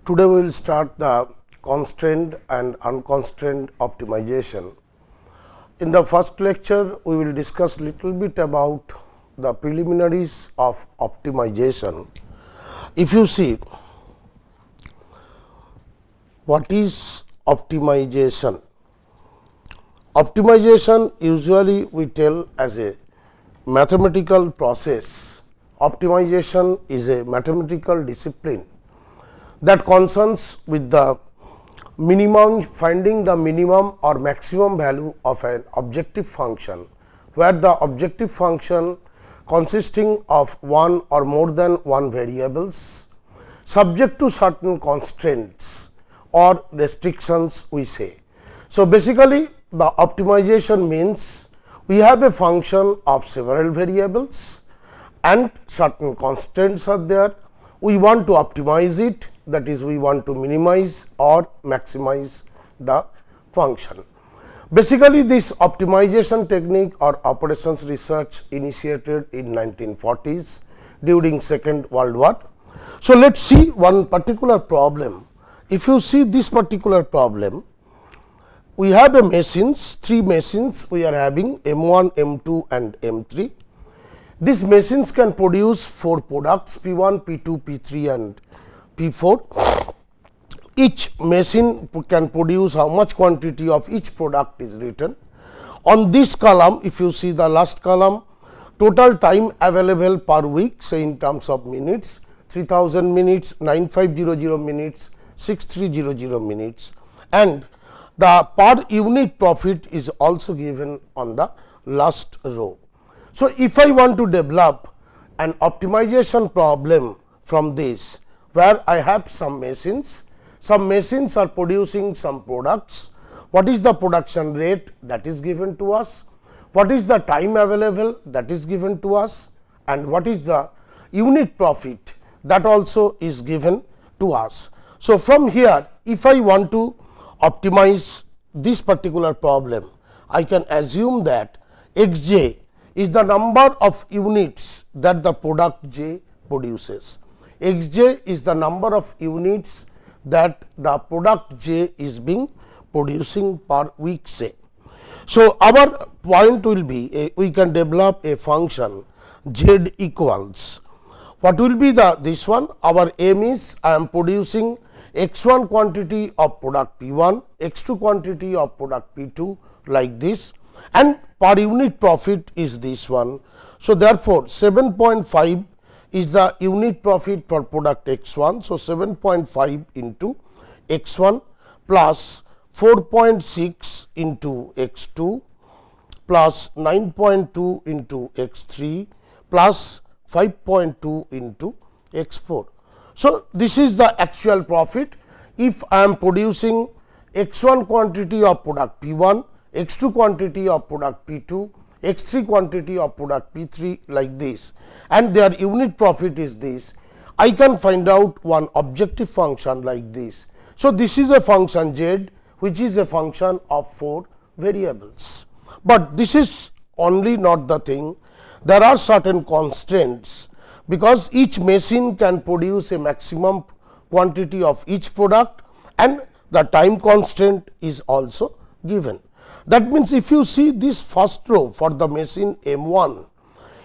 Today we will start the constraint and unconstrained optimization. In the first lecture, we will discuss little bit about the preliminaries of optimization. If you see what is optimization, optimization usually we tell as a mathematical process. Optimization is a mathematical discipline that concerns with the minimum, finding the minimum or maximum value of an objective function, where the objective function consisting of one or more than one variables subject to certain constraints or restrictions we say. So, basically the optimization means we have a function of several variables and certain constraints are there. We want to optimize it, that is we want to minimize or maximize the function. Basically this optimization technique or operations research initiated in 1940s during Second World War. So, let us see one particular problem. If you see this particular problem, we have a machines, three machines we are having M1, M2 and M3. These machines can produce 4 products P1, P2, P3 and P4. Each machine can produce how much quantity of each product is written. On this column, if you see the last column, total time available per week, say in terms of minutes, 3000 minutes, 9500 minutes, 6300 minutes, and the per unit profit is also given on the last row. So, if I want to develop an optimization problem from this, where I have some machines are producing some products, what is the production rate that is given to us, what is the time available that is given to us, and what is the unit profit that also is given to us. So, from here if I want to optimize this particular problem, I can assume that x j is the number of units that the product j produces. X j is the number of units that the product j is being producing per week say. So, our point will be we can develop a function z equals, what will be the this one, our aim is I am producing x1 quantity of product P1, x2 quantity of product P2 like this, and per unit profit is this one. So, therefore, 7.5 is the unit profit for product x1. So, 7.5 into x1 plus 4.6 into x2 plus 9.2 into x3 plus 5.2 into x4. So, this is the actual profit if I am producing x1 quantity of product P1, x2 quantity of product P2, x3 quantity of product P3 like this, and their unit profit is this. I can find out one objective function like this. So, this is a function z which is a function of 4 variables, but this is only not the thing. There are certain constraints, because each machine can produce a maximum quantity of each product and the time constraint is also given. That means, if you see this first row for the machine M1,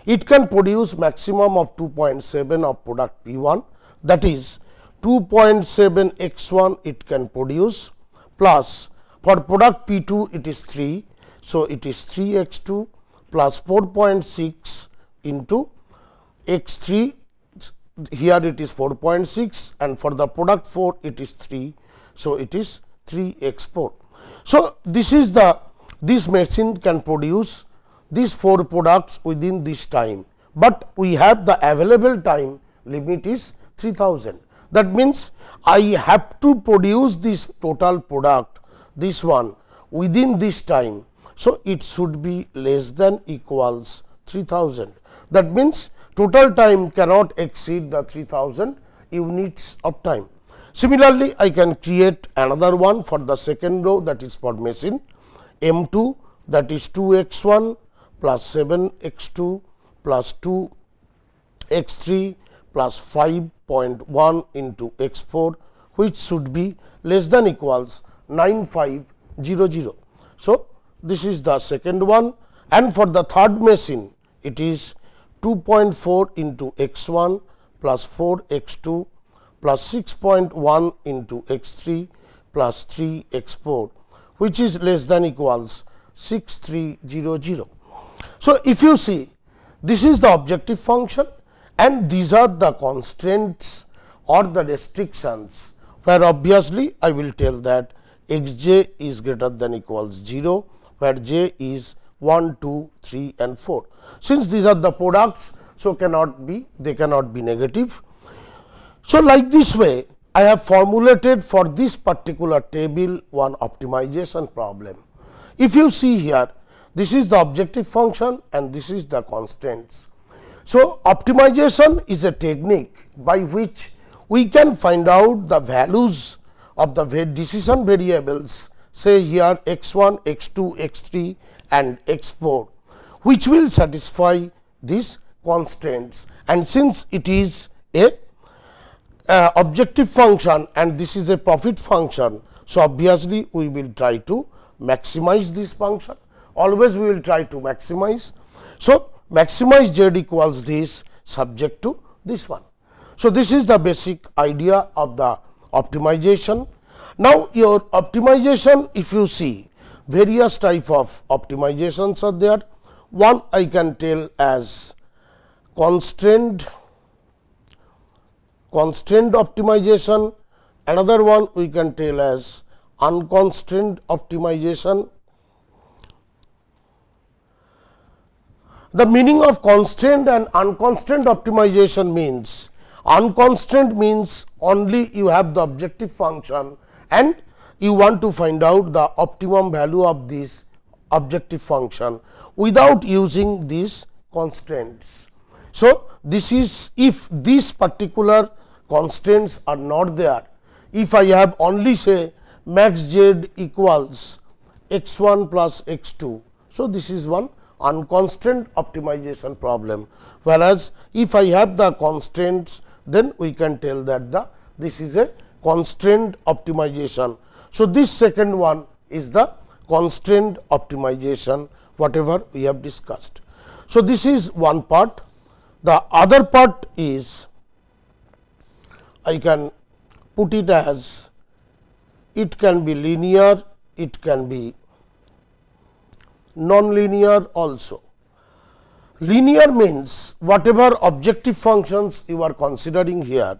it can produce maximum of 2.7 of product P1, that is 2.7 x1 it can produce, plus for product P2 it is 3. So, it is 3 x2 plus 4.6 into x3, here it is 4.6, and for the product 4 it is 3. So, it is 3 x4. So, this is the, this machine can produce these 4 products within this time, but we have the available time limit is 3000. That means, I have to produce this total product, this one within this time. So, it should be less than equals 3000. That means, total time cannot exceed the 3000 units of time. Similarly, I can create another one for the second row, that is for machine M2, that is 2 x1 plus 7 x2 plus 2 x3 plus 5.1 into x4 which should be less than equals 9500. So, this is the second one, and for the third machine it is 2.4 into x 1 plus 4 x 2 plus 6.1 into x 3 plus 3 x 4, which is less than equals 6300. So, if you see, this is the objective function and these are the constraints or the restrictions, where obviously I will tell that x j is greater than equals 0, where j is 1, 2, 3 and 4. Since these are the products, so they cannot be negative. So, like this way I have formulated for this particular table one optimization problem. If you see here, this is the objective function and this is the constraints. So, optimization is a technique by which we can find out the values of the decision variables, say here x 1, x 2, x 3 and x 4, which will satisfy these constraints. And since it is a objective function and this is a profit function, so obviously we will try to maximize this function. Always we will try to maximize. So, maximize z equals this subject to this one. So, this is the basic idea of the optimization. Now, your optimization, if you see, various type of optimizations are there. One I can tell as constrained optimization, another one we can tell as unconstrained optimization. The meaning of constrained and unconstrained optimization means, unconstrained means only you have the objective function and you want to find out the optimum value of this objective function without using these constraints. So, this is if these particular constraints are not there, if I have only say max z equals x 1 plus x 2. So, this is one unconstrained optimization problem, whereas if I have the constraints, then we can tell that this is a constrained optimization. So, this second one is the constrained optimization, whatever we have discussed. So, this is one part. The other part is, I can put it as, it can be linear, it can be non-linear also. Linear means whatever objective functions you are considering here,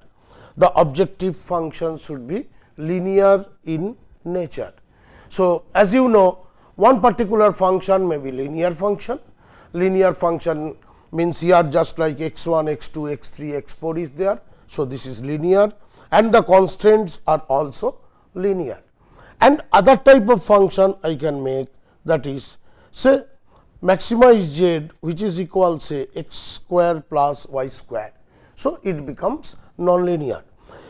the objective function should be linear in nature. So, as you know, one particular function may be linear function. Linear function means here just like x 1, x 2, x 3, x 4 is there. So, this is linear and the constraints are also linear. And other type of function I can make, that is say maximize z, which is equal say x square plus y square. So, it becomes non-linear.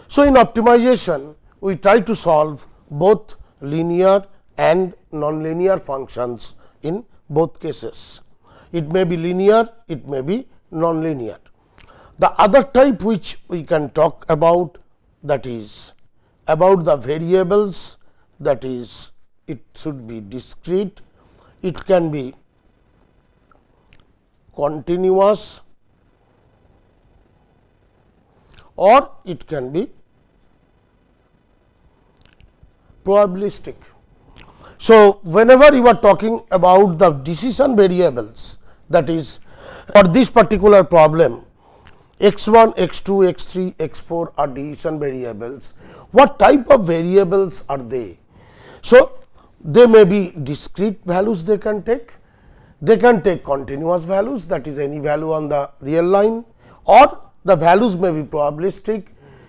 So, in optimization we try to solve both linear and non-linear functions in both cases. It may be linear, it may be non-linear. The other type which we can talk about, that is about the variables, that is it should be discrete, it can be continuous or it can be probabilistic. So, whenever you are talking about the decision variables, that is for this particular problem x 1, x 2, x 3, x 4 are decision variables. What type of variables are they? So, they may be discrete values they can take continuous values, that is any value on the real line, or the values may be probabilistic.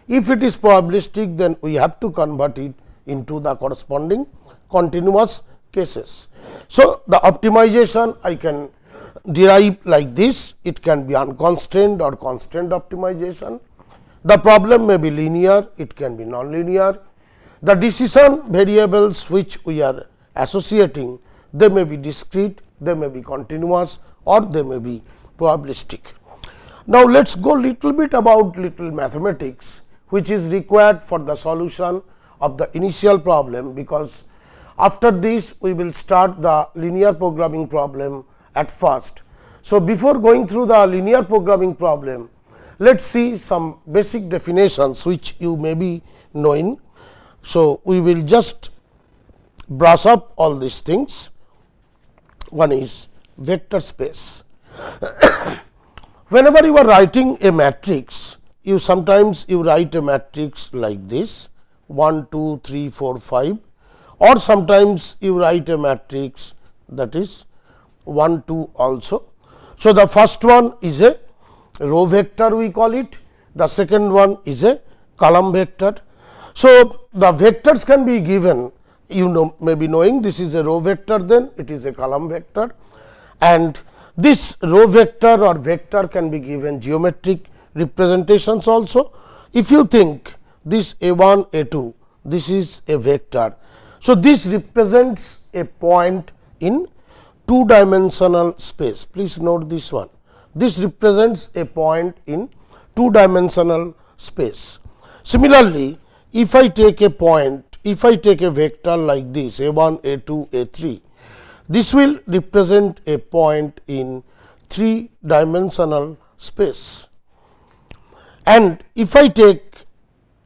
If it is probabilistic, then we have to convert it into the corresponding continuous cases. So, the optimization I can derive like this, it can be unconstrained or constrained optimization. The problem may be linear, it can be non-linear. The decision variables which we are associating, they may be discrete, they may be continuous or they may be probabilistic. Now, let us go little bit about little mathematics, which is required for the solution of the initial problem, because after this we will start the linear programming problem at first. So, before going through the linear programming problem, let us see some basic definitions which you may be knowing. So, we will just brush up all these things. One is vector space. Whenever you are writing a matrix, you sometimes you write a matrix like this 1, 2, 3, 4, 5, or sometimes you write a matrix that is 1, 2 also. So, the first one is a row vector, we call it, the second one is a column vector. So, the vectors can be given, you know, may be knowing this is a row vector, then it is a column vector, and this row vector or vector can be given geometric representations also. If you think this A1, A2, this is a vector. So, this represents a point in two dimensional space. Please note this one. This represents a point in two dimensional space. Similarly, if I take a point, if I take a vector like this A1, A2, A3, this will represent a point in three dimensional space. And if I take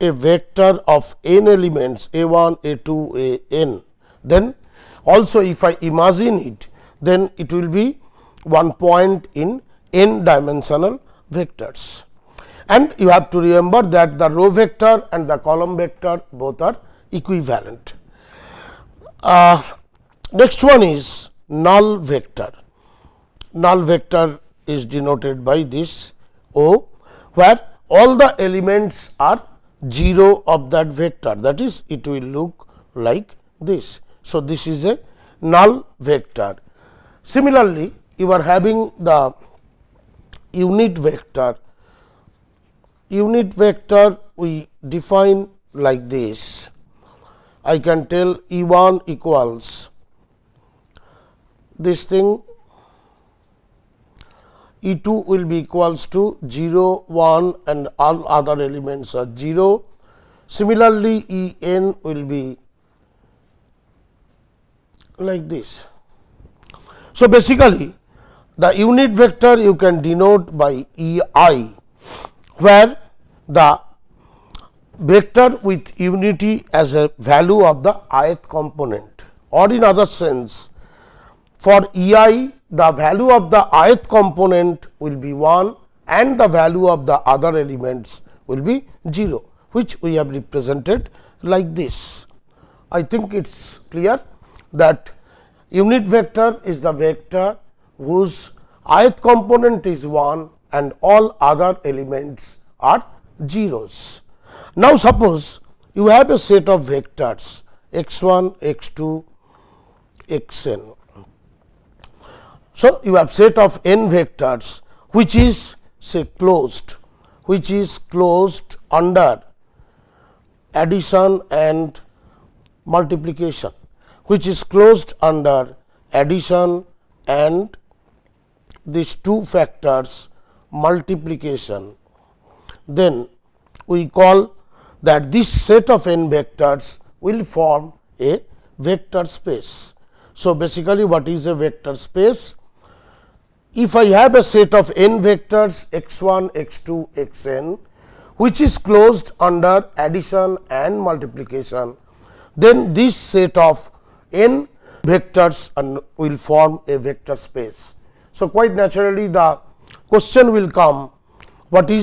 a vector of n elements A1, A2, An, then also if I imagine it, then it will be one point in n dimensional vectors. And you have to remember that the row vector and the column vector both are equivalent. Next one is null vector. Null vector is denoted by this O, where all the elements are 0 of that vector, that is it will look like this. So, this is a null vector. Similarly, you are having the unit vector. Unit vector we define like this. I can tell E1 equals this thing, E2 will be equals to 0, 1 and all other elements are 0. Similarly, En will be like this. So, basically the unit vector you can denote by Ei, where the vector with unity as a value of the ith component, or in other sense, for Ei the value of the ith component will be 1 and the value of the other elements will be 0, which we have represented like this. I think it is clear that unit vector is the vector whose ith component is 1 and all other elements are zeros. Now, suppose you have a set of vectors x1, x2, xn. So, you have set of n vectors which is say closed, which is closed under addition and multiplication, which is closed under addition and these two factors multiplication. Then we call that this set of n vectors will form a vector space. So, basically what is a vector space? If I have a set of n vectors x1, x2, xn, which is closed under addition and multiplication, then this set of n vectors will form a vector space. So, quite naturally the question will come, what do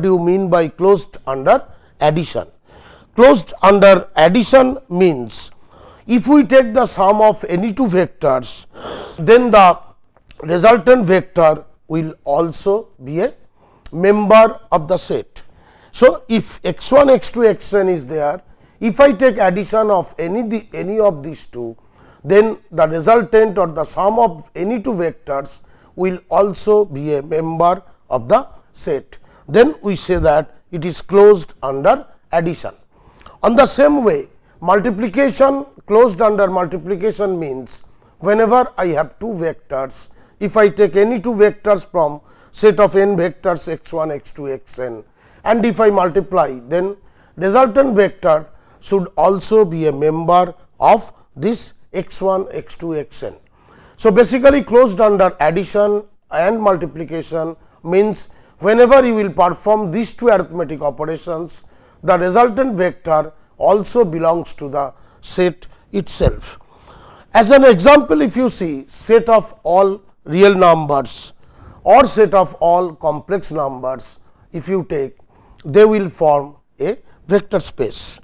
you mean by closed under addition? Closed under addition means if we take the sum of any two vectors, then the resultant vector will also be a member of the set. So, if x1, x2, xn is there, if I take addition of any of these two, then the resultant or the sum of any two vectors will also be a member of the set. Then we say that it is closed under addition. On the same way, multiplication, closed under multiplication means whenever I have two vectors, if I take any two vectors from set of n vectors x1, x2, xn, and if I multiply, then resultant vector should also be a member of this x1, x2, xn. So, basically closed under addition and multiplication means whenever you will perform these two arithmetic operations, the resultant vector also belongs to the set itself. As an example, if you see set of all real numbers or set of all complex numbers, if you take, they will form a vector space.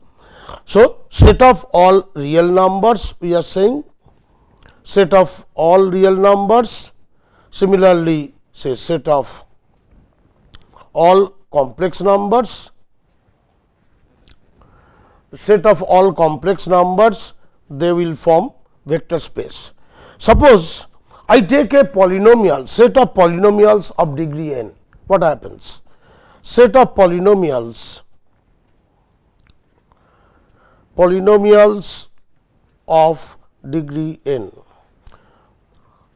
So, set of all real numbers, we are saying set of all real numbers, similarly say set of all complex numbers, set of all complex numbers, they will form vector space. Suppose I take a polynomial, set of polynomials of degree n, what happens? Set of polynomials of degree n,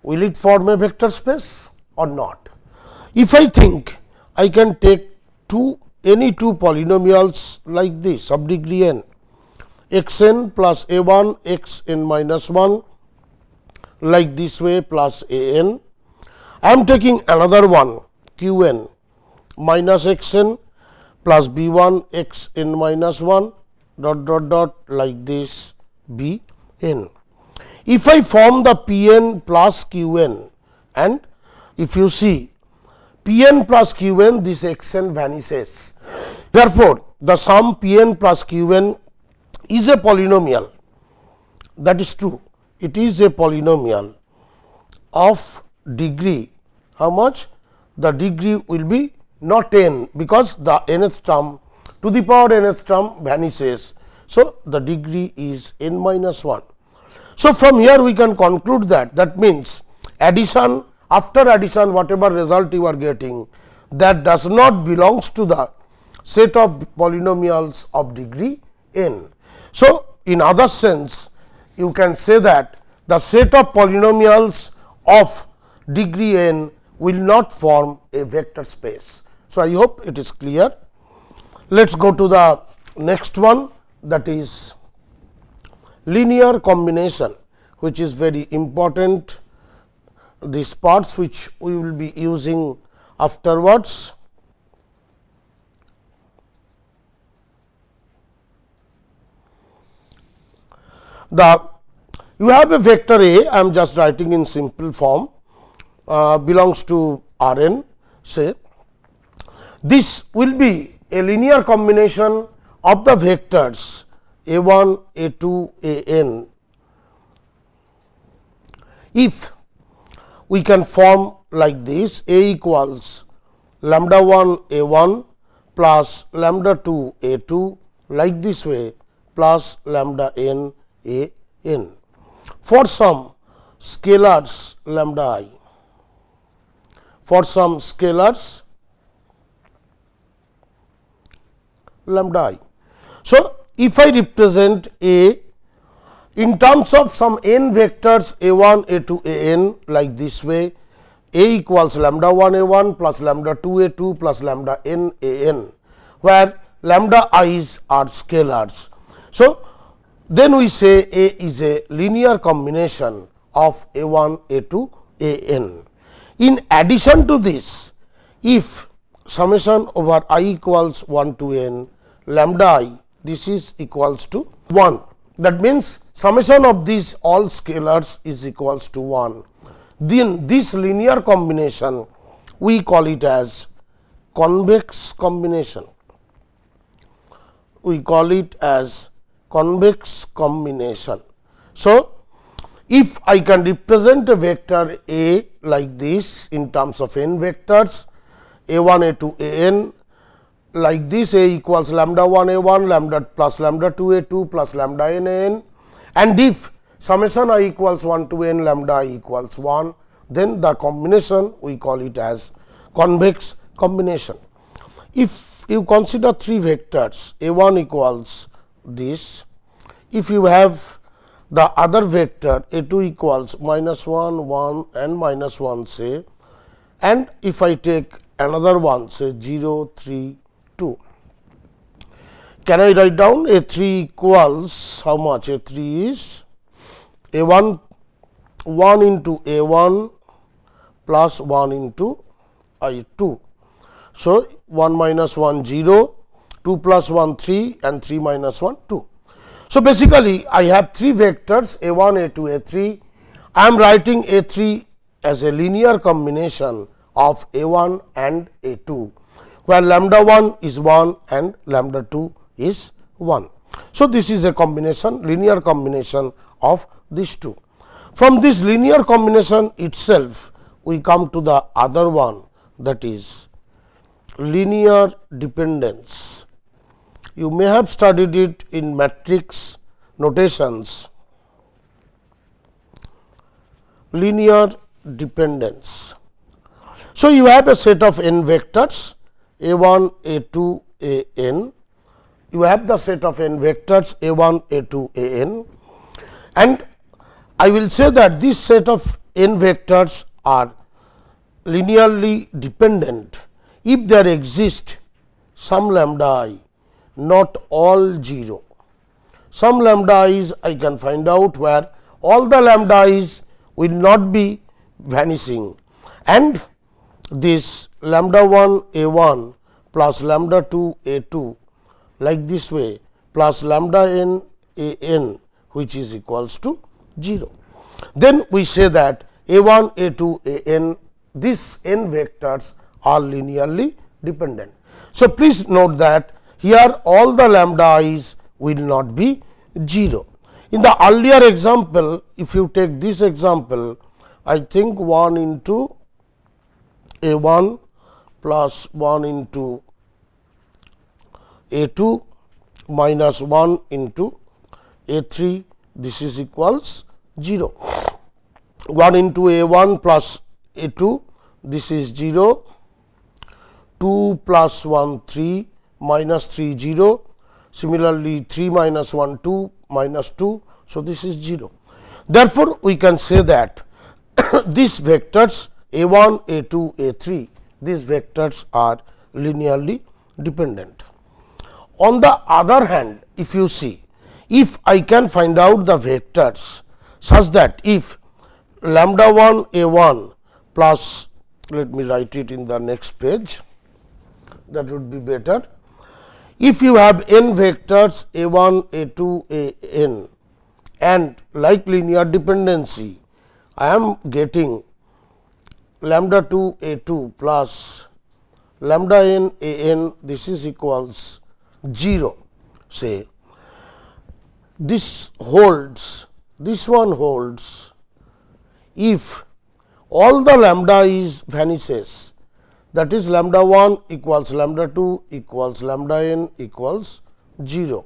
will it form a vector space or not? If I think I can take any two polynomials like this of degree n, x n plus a 1 x n minus 1 like this way plus a n. I am taking another one q n minus x n plus b 1 x n minus 1 like this b n. If I form the p n plus q n, and if you see p n plus q n, this x n vanishes. Therefore, the sum p n plus q n is a polynomial, that is true. It is a polynomial of degree, how much? The degree will be not n, because the nth term to the power nth term vanishes. So, the degree is n minus 1. So, from here we can conclude that means addition, after addition whatever result you are getting, that does not belongs to the set of polynomials of degree n. So, in other sense you can say that the set of polynomials of degree n will not form a vector space. So, I hope it is clear. Let us go to the next one, that is linear combination, which is very important, these parts which we will be using afterwards. You have a vector A, I am just writing in simple form, belongs to R n, say this will be a linear combination of the vectors a 1, a 2, a n, if we can form like this: A equals lambda 1 a 1 plus lambda 2 a 2, like this way, plus lambda n a n for some scalars lambda I, for some scalars lambda I. So, if I represent A in terms of some n vectors a 1, a 2, a n, like this way, A equals lambda 1 a 1 plus lambda 2 a 2 plus lambda n a n, where lambda i's are scalars. So, then we say A is a linear combination of a 1, a 2, a n. In addition to this, if summation over I equals 1 to n, lambda I, this is equals to 1. That means, summation of these all scalars is equals to 1. Then this linear combination we call it as convex combination. We call it as convex combination. So, if I can represent a vector A like this in terms of n vectors a 1, a 2, a n, like this, A equals lambda 1 a 1 lambda plus lambda 2 a 2 plus lambda n a n, and if summation I equals 1 to n lambda I equals 1, then the combination we call it as convex combination. If you consider three vectors a 1 equals this, if you have the other vector a 2 equals minus 1, 1 and minus 1 say, and if I take another one say 0, 3, 2. Can I write down A3 equals how much? A3 is A1 1 into A1 plus 1 into I2. So, 1 minus 1 0, 2 plus 1 3 and 3 minus 1 2. So, basically I have 3 vectors A1, A2, A3. I am writing A3 as a linear combination of A1 and A2, where lambda 1 is 1 and lambda 2 is 1. So, this is a combination, linear combination of these two. From this linear combination itself, we come to the other one, that is linear dependence. You may have studied it in matrix notations. Linear dependence. So, you have a set of n vectors A1, A2, An. You have the set of n vectors A1, A2, An, and I will say that this set of n vectors are linearly dependent if there exists some lambda I, not all 0. Some lambda i's I can find out where all the lambda i's will not be vanishing, and this lambda 1 A1 plus lambda 2 A2 like this way plus lambda n An, which is equals to 0. Then we say that A1, A2, An, these n vectors are linearly dependent. So, please note that here all the lambda i's will not be 0. In the earlier example, if you take this example, I think 1 into A1 plus 1 into A2 minus 1 into A3, this is equals 0. 1 into A1 plus A2, this is 0. 2 plus 1 3 minus 3 0. Similarly, 3 minus 1 2 minus 2. So, this is 0. Therefore, we can say that these vectors A1, A2, A3, these vectors are linearly dependent. On the other hand, if you see, if I can find out the vectors such that if lambda 1 A1 plus, let me write it in the next page, that would be better. If you have n vectors A1, A2, An, and like linear dependency, I am getting lambda 2 A2 plus lambda n An, this is equals 0. Say this holds, this one holds if all the lambda is vanishes, that is lambda 1 equals lambda 2 equals lambda n equals 0.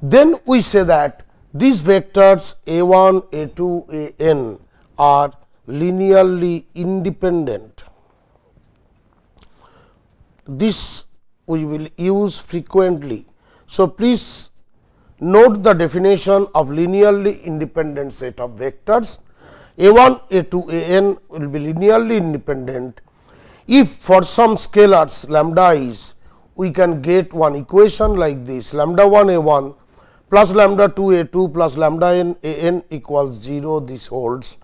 Then we say that these vectors A1, A2, An are linearly independent. This we will use frequently. So, please note the definition of linearly independent set of vectors. A1, A2, An will be linearly independent if for some scalars lambda is, we can get one equation like this: lambda 1 A1 plus lambda 2 A2 plus lambda n An equals 0. This holds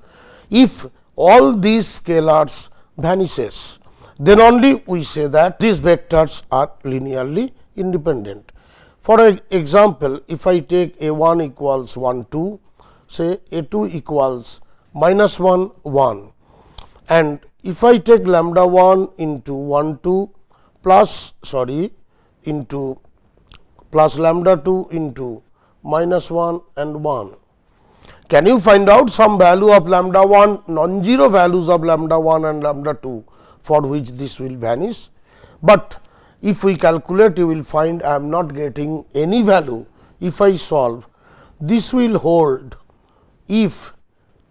if all these scalars vanishes, then only we say that these vectors are linearly independent. For example, if I take A1 equals 1 2, say A2 equals minus 1 1, and if I take lambda 1 into 1 2 plus into plus lambda 2 into minus 1 and 1. Can you find out some value of lambda 1, non-zero values of lambda 1 and lambda 2 for which this will vanish? But if we calculate, you will find I am not getting any value. If I solve, this will hold if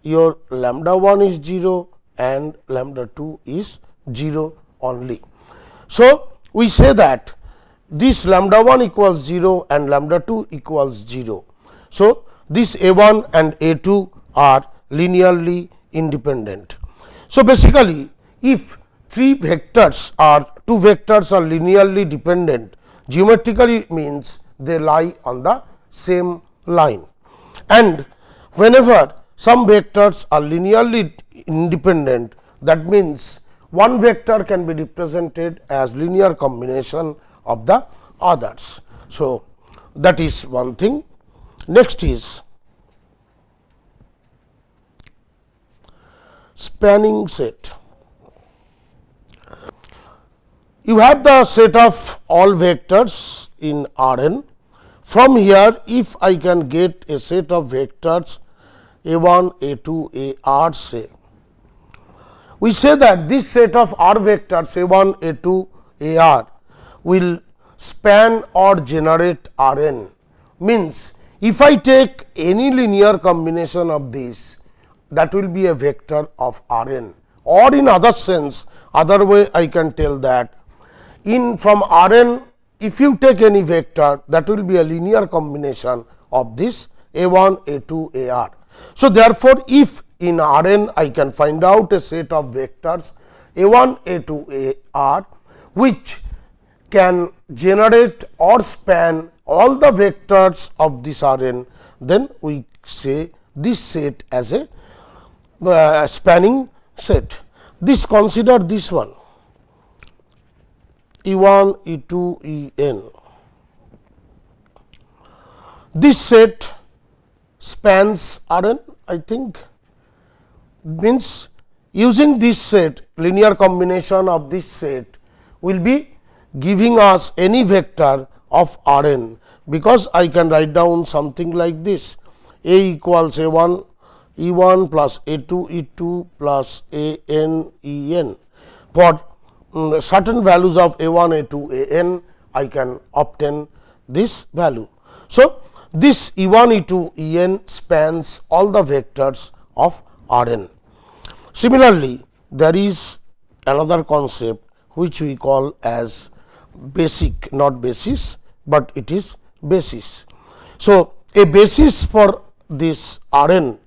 your lambda 1 is 0 and lambda 2 is 0 only. So, we say that this lambda 1 equals 0 and lambda 2 equals 0. So, this A1 and A2 are linearly independent. So, basically if 3 vectors are two vectors are linearly dependent, geometrically means they lie on the same line, and whenever some vectors are linearly independent, that means one vector can be represented as linear combination of the others. So, that is one thing. Next is spanning set. You have the set of all vectors in Rn. From here, if I can get a set of vectors A1, A2, AR, say, we say that this set of R vectors A1, A2, AR will span or generate Rn. Means, if I take any linear combination of these, that will be a vector of Rn, or in other sense, other way I can tell that from Rn, if you take any vector, that will be a linear combination of this A1, A2, AR. So, therefore, if in Rn I can find out a set of vectors A1, A2, AR, which can generate or span all the vectors of this Rn, then we say this set as a spanning set. This, consider this one E1, E2, En. This set spans Rn, I think, means using this set, linear combination of this set will be giving us any vector of Rn, because I can write down something like this: A equals A1 E1 plus A2 E2 plus AN En. For certain values of A1, A2, AN, I can obtain this value. So, this E1, E2, En spans all the vectors of Rn. Similarly, there is another concept which we call as basic, not basis, but it is basis. So, a basis for this Rn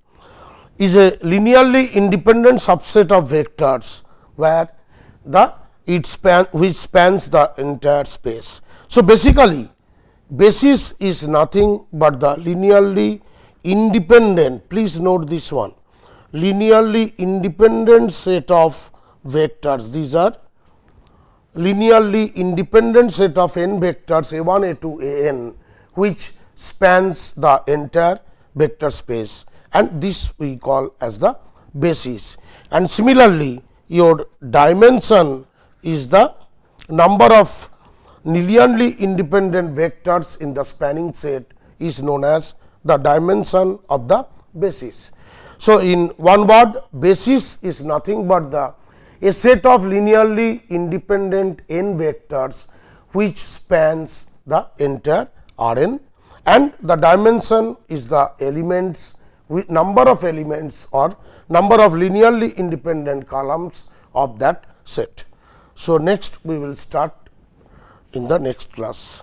is a linearly independent subset of vectors where which spans the entire space. So, basically basis is nothing but the linearly independent, please note this one, linearly independent set of vectors. These are linearly independent set of n vectors A1, A2, An, which spans the entire vector space, and this we call as the basis. And similarly, your dimension is the number of linearly independent vectors in the spanning set is known as the dimension of the basis. So, in one word, basis is nothing but a set of linearly independent n vectors which spans the entire Rn, and the dimension is the elements, number of elements or number of linearly independent columns of that set. So, next we will start in the next class.